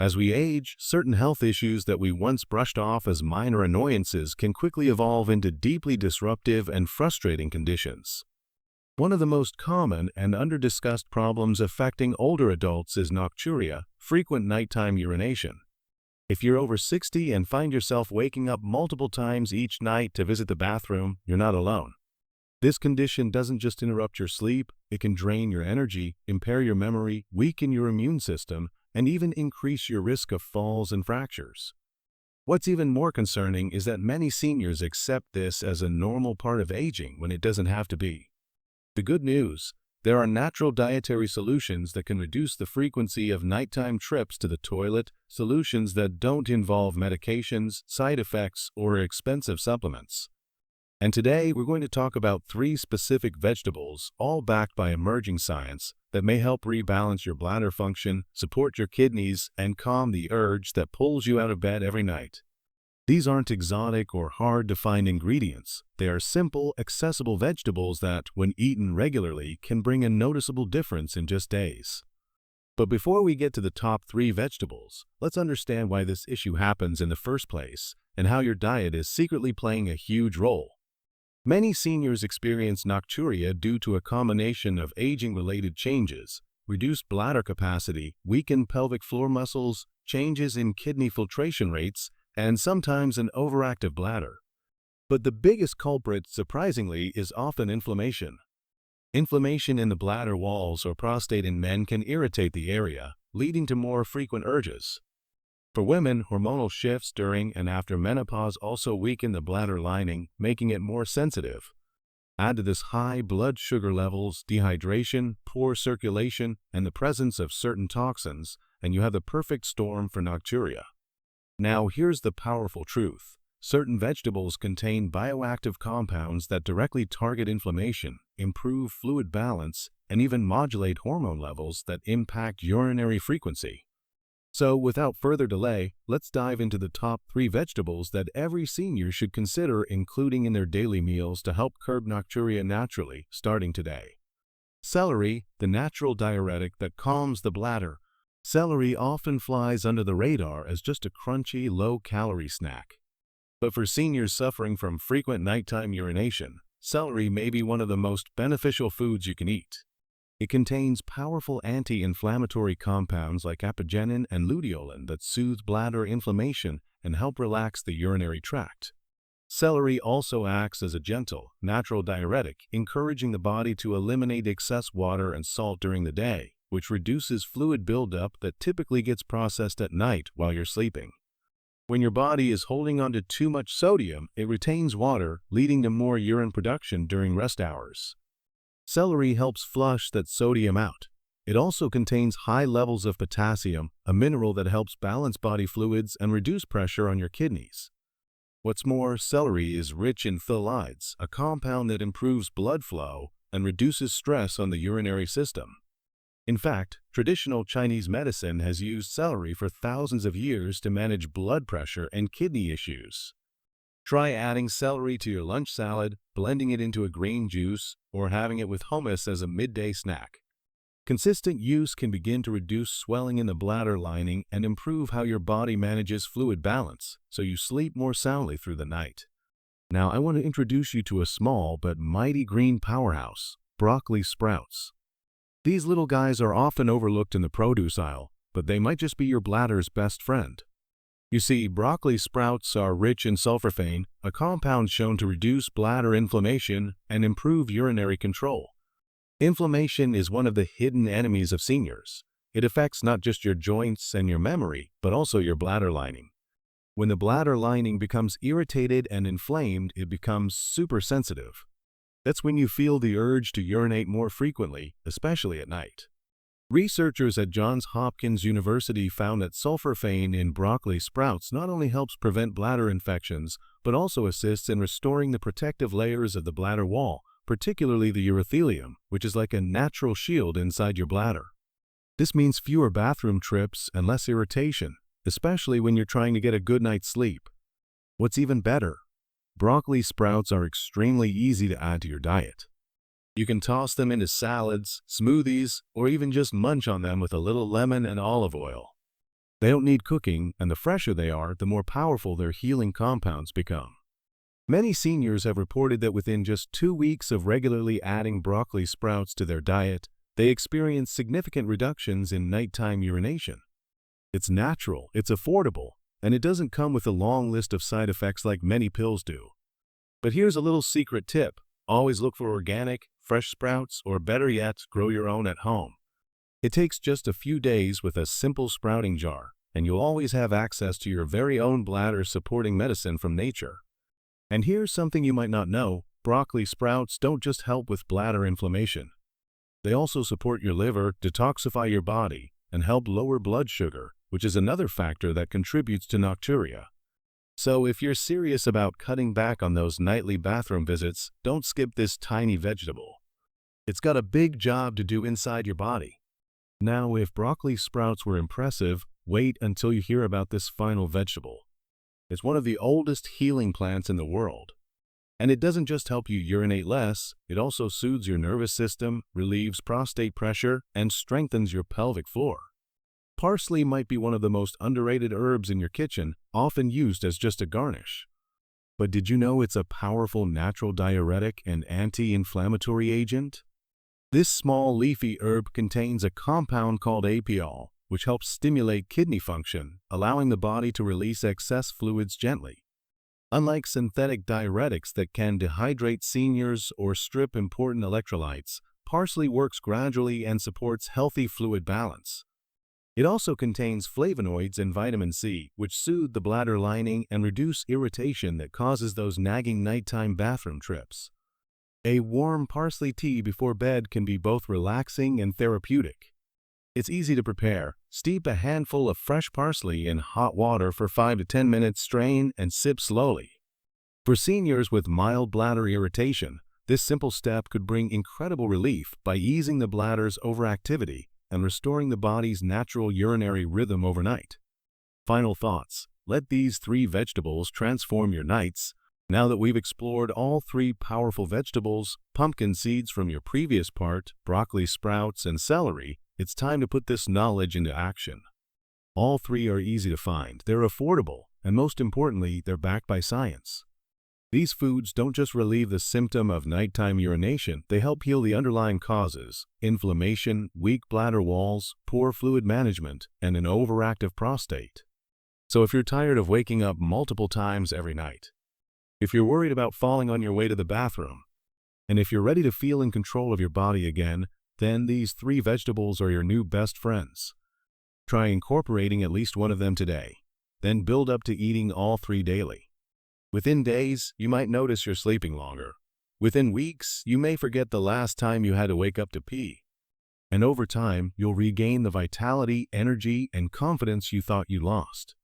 As we age, certain health issues that we once brushed off as minor annoyances can quickly evolve into deeply disruptive and frustrating conditions. One of the most common and under-discussed problems affecting older adults is nocturia, frequent nighttime urination. If you're over 60 and find yourself waking up multiple times each night to visit the bathroom, you're not alone. This condition doesn't just interrupt your sleep, it can drain your energy, impair your memory, weaken your immune system, and even increase your risk of falls and fractures. What's even more concerning is that many seniors accept this as a normal part of aging when it doesn't have to be. The good news: there are natural dietary solutions that can reduce the frequency of nighttime trips to the toilet, solutions that don't involve medications, side effects, or expensive supplements. And today, we're going to talk about 3 specific vegetables, all backed by emerging science, that may help rebalance your bladder function, support your kidneys, and calm the urge that pulls you out of bed every night. These aren't exotic or hard-to-find ingredients. They are simple, accessible vegetables that, when eaten regularly, can bring a noticeable difference in just days. But before we get to the top 3 vegetables, let's understand why this issue happens in the first place and how your diet is secretly playing a huge role. Many seniors experience nocturia due to a combination of aging-related changes, reduced bladder capacity, weakened pelvic floor muscles, changes in kidney filtration rates, and sometimes an overactive bladder. But the biggest culprit, surprisingly, is often inflammation. Inflammation in the bladder walls or prostate in men can irritate the area, leading to more frequent urges. For women, hormonal shifts during and after menopause also weaken the bladder lining, making it more sensitive. Add to this high blood sugar levels, dehydration, poor circulation, and the presence of certain toxins, and you have the perfect storm for nocturia. Now here's the powerful truth. Certain vegetables contain bioactive compounds that directly target inflammation, improve fluid balance, and even modulate hormone levels that impact urinary frequency. So without further delay, let's dive into the top 3 vegetables that every senior should consider including in their daily meals to help curb nocturia naturally, starting today. Celery, the natural diuretic that calms the bladder. Celery often flies under the radar as just a crunchy, low-calorie snack. But for seniors suffering from frequent nighttime urination, celery may be one of the most beneficial foods you can eat. It contains powerful anti-inflammatory compounds like apigenin and luteolin that soothe bladder inflammation and help relax the urinary tract. Celery also acts as a gentle, natural diuretic, encouraging the body to eliminate excess water and salt during the day, which reduces fluid buildup that typically gets processed at night while you're sleeping. When your body is holding onto too much sodium, it retains water, leading to more urine production during rest hours. Celery helps flush that sodium out. It also contains high levels of potassium, a mineral that helps balance body fluids and reduce pressure on your kidneys. What's more, celery is rich in phthalides, a compound that improves blood flow and reduces stress on the urinary system. In fact, traditional Chinese medicine has used celery for thousands of years to manage blood pressure and kidney issues. Try adding celery to your lunch salad, blending it into a green juice, or having it with hummus as a midday snack. Consistent use can begin to reduce swelling in the bladder lining and improve how your body manages fluid balance, so you sleep more soundly through the night. Now I want to introduce you to a small but mighty green powerhouse, broccoli sprouts. These little guys are often overlooked in the produce aisle, but they might just be your bladder's best friend. You see, broccoli sprouts are rich in sulforaphane, a compound shown to reduce bladder inflammation and improve urinary control. Inflammation is one of the hidden enemies of seniors. It affects not just your joints and your memory, but also your bladder lining. When the bladder lining becomes irritated and inflamed, it becomes super sensitive. That's when you feel the urge to urinate more frequently, especially at night. Researchers at Johns Hopkins University found that sulforaphane in broccoli sprouts not only helps prevent bladder infections, but also assists in restoring the protective layers of the bladder wall, particularly the urothelium, which is like a natural shield inside your bladder. This means fewer bathroom trips and less irritation, especially when you're trying to get a good night's sleep. What's even better, broccoli sprouts are extremely easy to add to your diet. You can toss them into salads, smoothies, or even just munch on them with a little lemon and olive oil. They don't need cooking, and the fresher they are, the more powerful their healing compounds become. Many seniors have reported that within just 2 weeks of regularly adding broccoli sprouts to their diet, they experience significant reductions in nighttime urination. It's natural, it's affordable, and it doesn't come with a long list of side effects like many pills do. But here's a little secret tip. Always look for organic, fresh sprouts, or better yet, grow your own at home. It takes just a few days with a simple sprouting jar, and you'll always have access to your very own bladder-supporting medicine from nature. And here's something you might not know. Broccoli sprouts don't just help with bladder inflammation. They also support your liver, detoxify your body, and help lower blood sugar, which is another factor that contributes to nocturia. So if you're serious about cutting back on those nightly bathroom visits, don't skip this tiny vegetable. It's got a big job to do inside your body. Now, if broccoli sprouts were impressive, wait until you hear about this final vegetable. It's one of the oldest healing plants in the world. And it doesn't just help you urinate less, it also soothes your nervous system, relieves prostate pressure, and strengthens your pelvic floor. Parsley might be one of the most underrated herbs in your kitchen, often used as just a garnish. But did you know it's a powerful natural diuretic and anti-inflammatory agent? This small leafy herb contains a compound called apiol, which helps stimulate kidney function, allowing the body to release excess fluids gently. Unlike synthetic diuretics that can dehydrate seniors or strip important electrolytes, parsley works gradually and supports healthy fluid balance. It also contains flavonoids and vitamin C, which soothe the bladder lining and reduce irritation that causes those nagging nighttime bathroom trips. A warm parsley tea before bed can be both relaxing and therapeutic. It's easy to prepare. Steep a handful of fresh parsley in hot water for 5 to 10 minutes, strain, and sip slowly. For seniors with mild bladder irritation, this simple step could bring incredible relief by easing the bladder's overactivity and restoring the body's natural urinary rhythm overnight. Final thoughts. Let these 3 vegetables transform your nights. Now that we've explored all 3 powerful vegetables, pumpkin seeds from your previous part, broccoli sprouts, and celery, it's time to put this knowledge into action. All 3 are easy to find, they're affordable, and most importantly, they're backed by science. These foods don't just relieve the symptom of nighttime urination, they help heal the underlying causes: inflammation, weak bladder walls, poor fluid management, and an overactive prostate. So if you're tired of waking up multiple times every night, if you're worried about falling on your way to the bathroom, and if you're ready to feel in control of your body again, then these 3 vegetables are your new best friends. Try incorporating at least one of them today, then build up to eating all 3 daily. Within days, you might notice you're sleeping longer. Within weeks, you may forget the last time you had to wake up to pee. And over time, you'll regain the vitality, energy, and confidence you thought you lost.